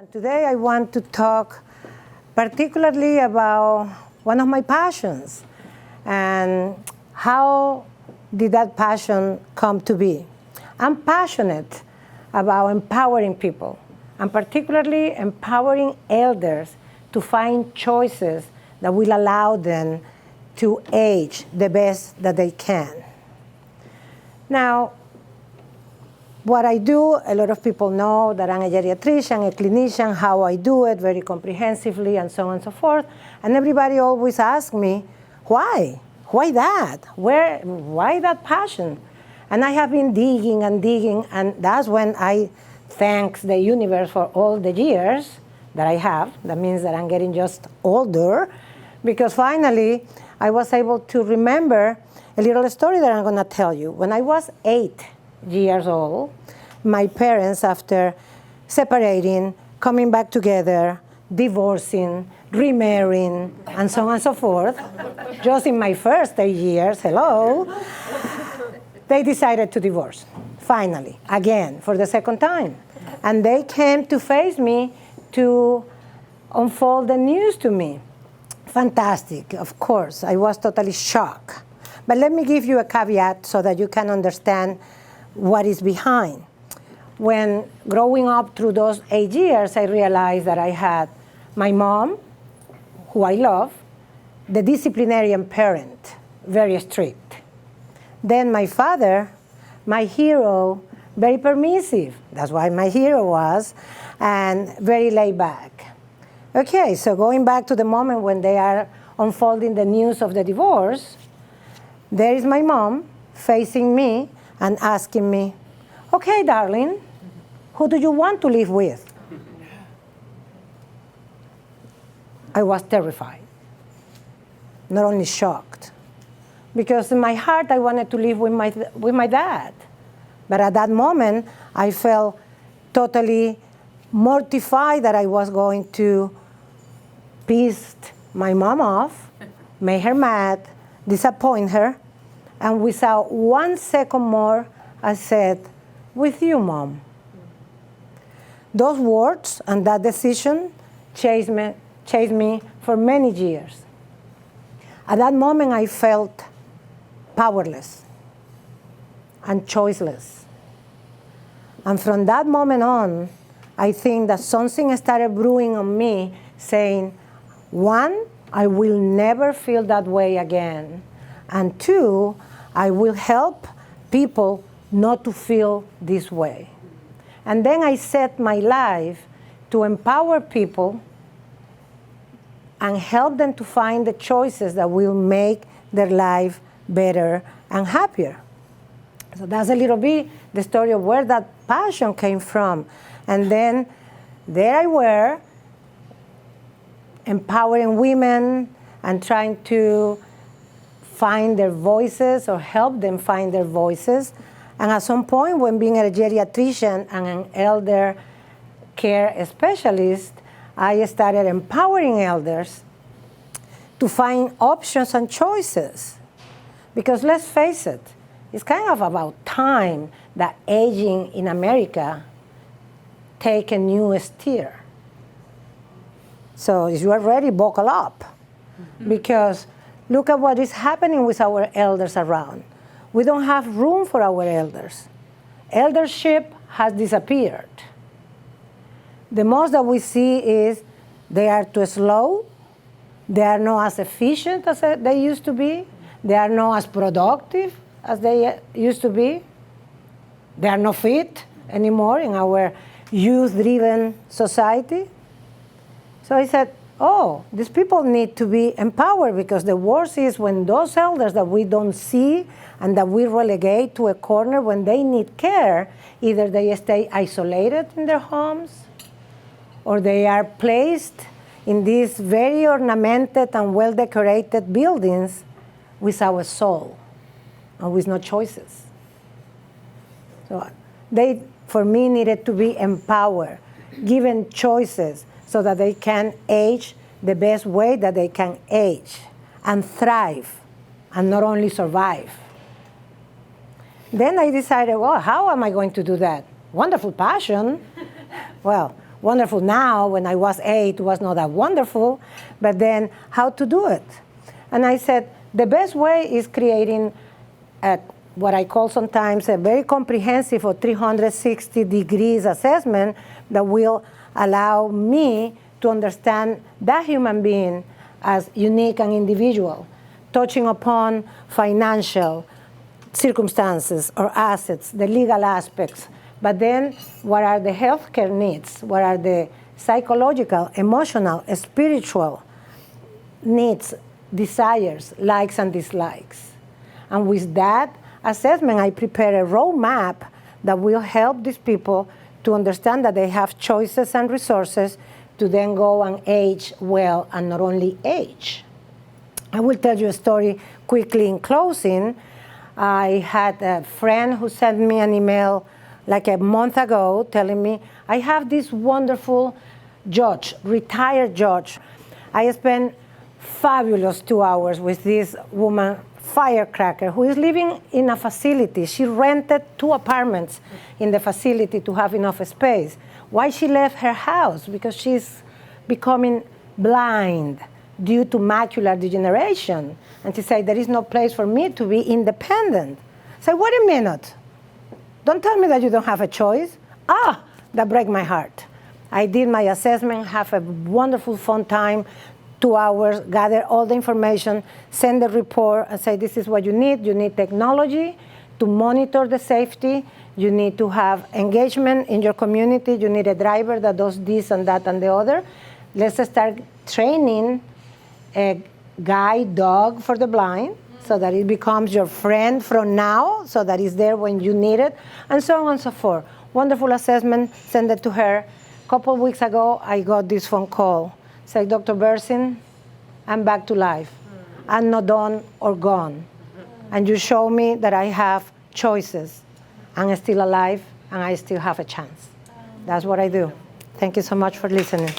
Today I want to talk particularly about one of my passions and how did that passion come to be. I'm passionate about empowering people and particularly empowering elders to find choices that will allow them to age the best that they can. Now, what I do, a lot of people know that I'm a geriatrician, a clinician, how I do it very comprehensively, and so on and so forth. And everybody always asks me, why? Why that? Why that passion? And I have been digging, and that's when I thank the universe for all the years that I have. That means that I'm getting just older, because finally I was able to remember a little story that I'm going to tell you. When I was 8 years old, my parents, after separating, coming back together, divorcing, remarrying, and so on and so forth, just in my first 8 years, they decided to divorce, finally, again, for the second time. And they came to face me to unfold the news to me. Fantastic, of course. I was totally shocked. But let me give you a caveat so that you can understand what is behind. When growing up through those 8 years, I realized that I had my mom, who I love, the disciplinarian parent, very strict. Then my father, my hero, very permissive. That's why my hero was, and very laid back. Okay, so going back to the moment when they are unfolding the news of the divorce, there is my mom facing me and asking me, okay, darling, who do you want to live with? I was terrified, not only shocked, because in my heart I wanted to live with my dad. But at that moment, I felt totally mortified that I was going to piss my mom off, make her mad, disappoint her, and without 1 second more, I said, with you, Mom. Those words and that decision chased me for many years. At that moment, I felt powerless and choiceless. And from that moment on, I think that something started brewing on me saying, 1, I will never feel that way again. And 2, I will help people not to feel this way. And then I set my life to empower people and help them to find the choices that will make their life better and happier. So that's a little bit the story of where that passion came from. And then there I were, empowering women and trying to find their voices or help them find their voices. And at some point, when being a geriatrician and an elder care specialist, I started empowering elders to find options and choices. Because let's face it, it's kind of about time that aging in America take a new steer. So if you are ready, buckle up. Because look at what is happening with our elders around. We don't have room for our elders. Eldership has disappeared. The most that we see is they are too slow, they are not as efficient as they used to be, they are not as productive as they used to be, they are not fit anymore in our youth-driven society. So I said, oh, these people need to be empowered, because the worst is when those elders that we don't see and that we relegate to a corner when they need care, either they stay isolated in their homes or they are placed in these very ornamented and well-decorated buildings without a soul and with no choices. So they, for me, needed to be empowered, given choices, so that they can age the best way that they can age and thrive and not only survive. Then I decided, well, how am I going to do that? Wonderful passion. Well, wonderful now. When I was 8, it was not that wonderful. But then how to do it? And I said, the best way is creating what I call sometimes a very comprehensive or 360 degrees assessment that will allow me to understand that human being as unique and individual, touching upon financial circumstances or assets, the legal aspects. But then what are the healthcare needs? What are the psychological, emotional, spiritual needs, desires, likes and dislikes? And with that assessment, I prepare a roadmap that will help these people to understand that they have choices and resources to then go and age well, and not only age. I will tell you a story quickly in closing. I had a friend who sent me an email like a month ago telling me, I have this wonderful judge, retired judge. I spent fabulous 2 hours with this woman, firecracker, who is living in a facility. She rented 2 apartments in the facility to have enough space. Why she left her house? Because she's becoming blind due to macular degeneration. And she said, there is no place for me to be independent. I said, wait a minute. Don't tell me that you don't have a choice. That break my heart. I did my assessment, have a wonderful fun time, 2 hours, gather all the information, send the report, and say, this is what you need. You need technology to monitor the safety. You need to have engagement in your community. You need a driver that does this and that and the other. Let's start training a guide dog for the blind so that it becomes your friend from now, so that it's there when you need it, and so on and so forth. Wonderful assessment, send it to her. A couple of weeks ago, I got this phone call. Say, Dr. Bersin, I'm back to life. I'm not done or gone. And you show me that I have choices. I'm still alive, and I still have a chance. That's what I do. Thank you so much for listening.